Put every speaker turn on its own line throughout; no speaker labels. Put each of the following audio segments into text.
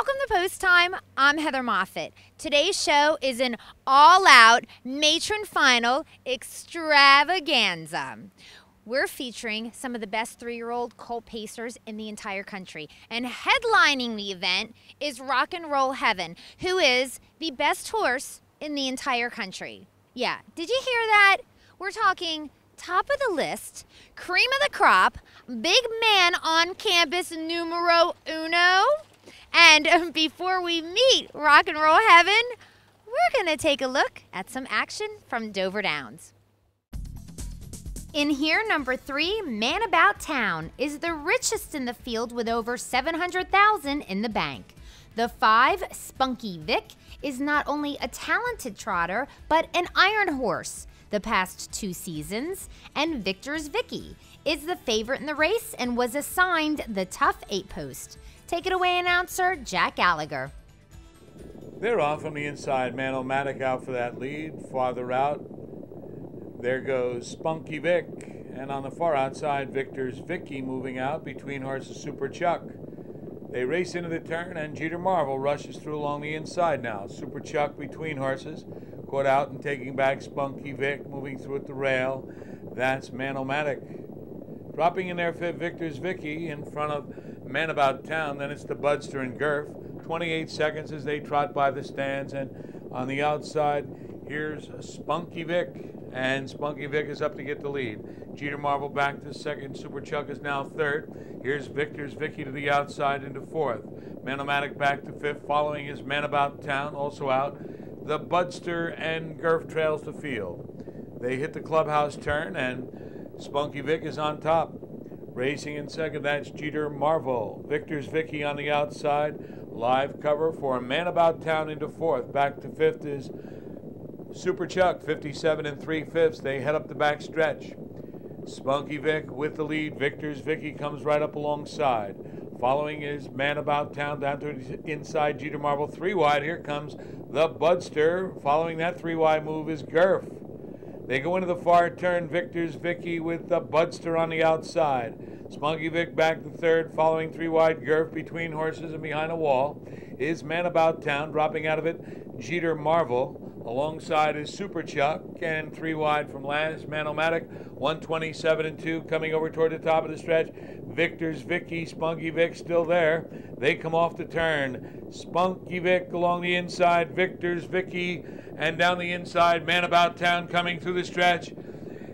Welcome to Post Time. I'm Heather Moffett. Today's show is an all-out matron final extravaganza. We're featuring some of the best 3-year-old colt pacers in the entire country. And headlining the event is Rock and Roll Heaven, who is the best horse in the entire country. Yeah, did you hear that? We're talking top of the list, cream of the crop, big man on campus numero uno. And before we meet Rock and Roll Heaven, we're going to take a look at some action from Dover Downs. In here, number 3, Man About Town, is the richest in the field with over $700,000 in the bank. The 5, Spunky Vic, is not only a talented trotter, but an iron horse the past 2 seasons. And Victor's Vicky is the favorite in the race and was assigned the tough 8-post. Take it away, announcer Jack Gallagher.
They're off on the inside. Man-O-Matic out for that lead. Farther out, there goes Spunky Vic. And on the far outside, Victor's Vicky moving out between horses Super Chuck. They race into the turn, and Jeter Marvel rushes through along the inside now. Super Chuck between horses, caught out and taking back Spunky Vic, moving through at the rail. That's Man-O-Matic. Dropping in there for Victor's Vicky in front of Man About Town. Then it's the Budster and Gurf. 28 seconds as they trot by the stands. And on the outside, here's Spunky Vic. And Spunky Vic is up to get the lead. Jeter Marvel back to second. Super Chuck is now third. Here's Victor's Vicky to the outside into fourth. Man-O-Matic back to fifth. Following is Man About Town, also out. The Budster and Gurf trails the field. They hit the clubhouse turn, and Spunky Vic is on top. Racing in second, that's Jeter Marvel. Victor's Vicky on the outside. Live cover for Man About Town into fourth. Back to fifth is Super Chuck, 57 3/5. They head up the back stretch. Spunky Vic with the lead. Victor's Vicky comes right up alongside. Following is Man About Town down to inside Jeter Marvel. 3 wide. Here comes the Budster. Following that 3 wide move is Gurf. They go into the far turn. Victor's Vicky with the Budster on the outside. Spunky Vic back to third. Following 3 wide Gurf between horses and behind a wall is Man About Town. Dropping out of it, Jeter Marvel. Alongside is Super Chuck, and 3 wide from last, Man-O-Matic, 127 2, coming over toward the top of the stretch. Victor's Vicky, Spunky Vic still there. They come off the turn. Spunky Vic along the inside, Victor's Vicky, and down the inside, Man About Town coming through the stretch.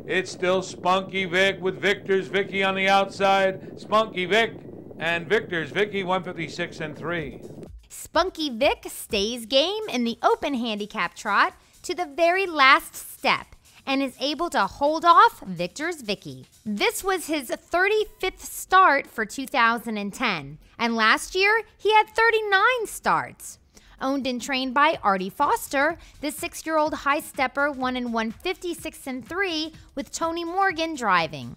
It's still Spunky Vic with Victor's Vicky on the outside. Spunky Vic and Victor's Vicky, 156 3.
Spunky Vic stays game in the open handicap trot to the very last step and is able to hold off Victor's Vicky. This was his 35th start for 2010, and last year he had 39 starts. Owned and trained by Artie Foster, the 6-year-old high stepper won in 156 3 with Tony Morgan driving.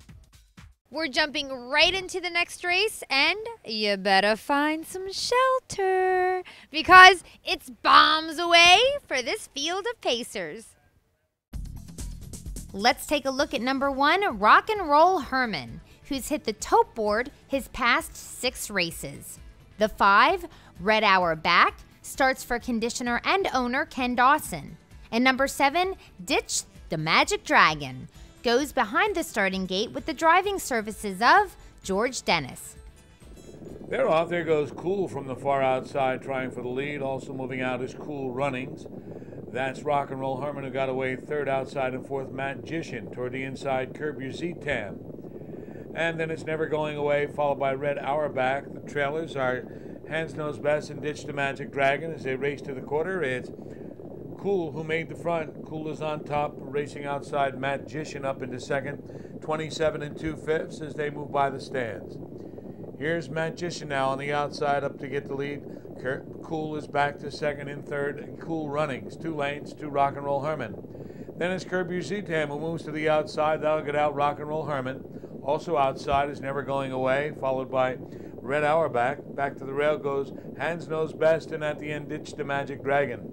We're jumping right into the next race, and you better find some shelter because it's bombs away for this field of pacers. Let's take a look at number 1, Rock and Roll Herman, who's hit the tote board his past 6 races. The 5, Red Hour Back, starts for conditioner and owner Ken Dawson. And number 7, Ditchdamagicdragon, goes behind the starting gate with the driving services of George Dennis.
They're off. There goes Cool from the far outside trying for the lead. Also moving out is Cool Runnings. That's Rock and Roll Herman, who got away third outside, and fourth Magician. Toward the inside, Curb Your Z-Tam. And then it's Never Going Away, followed by Red Hour Back. The trailers are Hands Knows Best and Ditchdamagicdragon. As they race to the quarter, it's Cool who made the front. Cool is on top, racing outside Magician up into second. 27 2/5 as they move by the stands. Here's Magician now on the outside up to get the lead. Cool is back to second and third. And Cool Runnings, 2 lanes to Rock and Roll Herman. Then it's Curb Your Z-Tam who moves to the outside. That'll get out Rock and Roll Herman. Also outside is Never Going Away, followed by Red Hour Back. Back to the rail goes Hands Knows Best, and at the end Ditchdamagicdragon.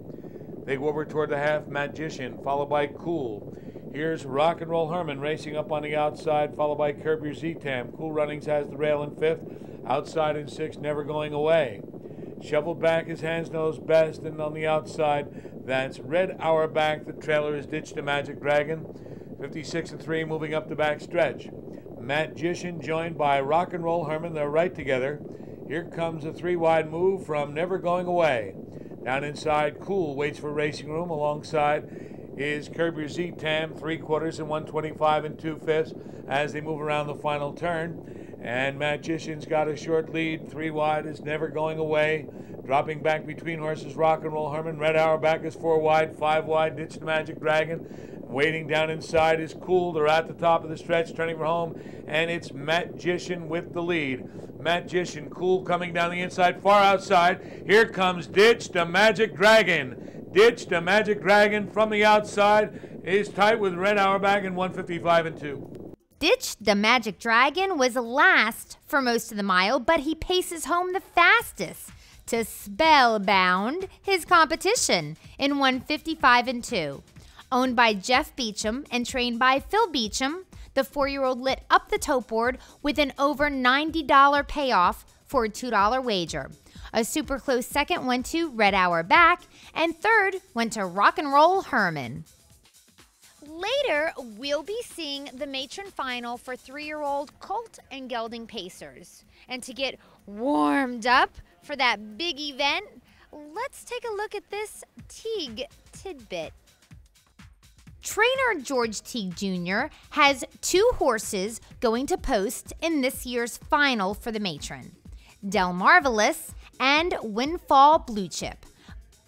They go over toward the half, Magician, followed by Cool. Here's Rock and Roll Herman racing up on the outside, followed by Curb Your Z-Tam. Cool Runnings has the rail in fifth. Outside in sixth, Never Going Away. Shoveled back, his hands knows best, and on the outside, that's Red Auerbach. The trailer is Ditchdamagicdragon. 56-3 moving up the back stretch. Magician joined by Rock and Roll Herman. They're right together. Here comes a 3-wide move from Never Going Away. Down inside, Cool waits for Racing Room. Alongside is Curb Your Z-Tam, 3/4 and 125 2/5 as they move around the final turn. And Magician's got a short lead. 3 wide is Never Going Away. Dropping back between horses, Rock and Roll Herman. Red Auerbach is 4 wide, 5 wide, Ditchdamagicdragon. Waiting down inside is Cool. They're at the top of the stretch, turning for home, and it's Magician with the lead. Magician, Cool coming down the inside, far outside. Here comes Ditchdamagicdragon. Ditchdamagicdragon from the outside is tight with Red Auerbach in 155 2.
Ditchdamagicdragon was last for most of the mile, but he paces home the fastest to spellbound his competition in 155 2. Owned by Jeff Beecham and trained by Phil Beecham, the 4-year-old lit up the tote board with an over $90 payoff for a $2 wager. A super close second went to Red Auerbach, and third went to Rock and Roll Herman. Later, we'll be seeing the matron final for 3-year-old Colt and Gelding Pacers. And to get warmed up for that big event, let's take a look at this Teague tidbit. Trainer George Teague Jr. has 2 horses going to post in this year's final for the matron, Del Marvelous and Windfall Blue Chip.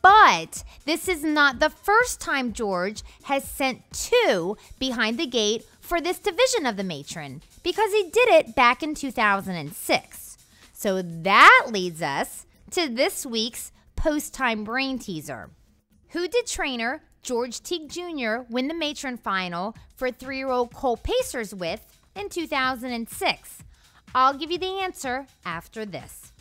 But this is not the first time George has sent 2 behind the gate for this division of the matron, because he did it back in 2006. So that leads us to this week's post-time brain teaser. Who did trainer George Teague Jr. win the matron final for 3-year-old Colt Pacers with in 2006? I'll give you the answer after this.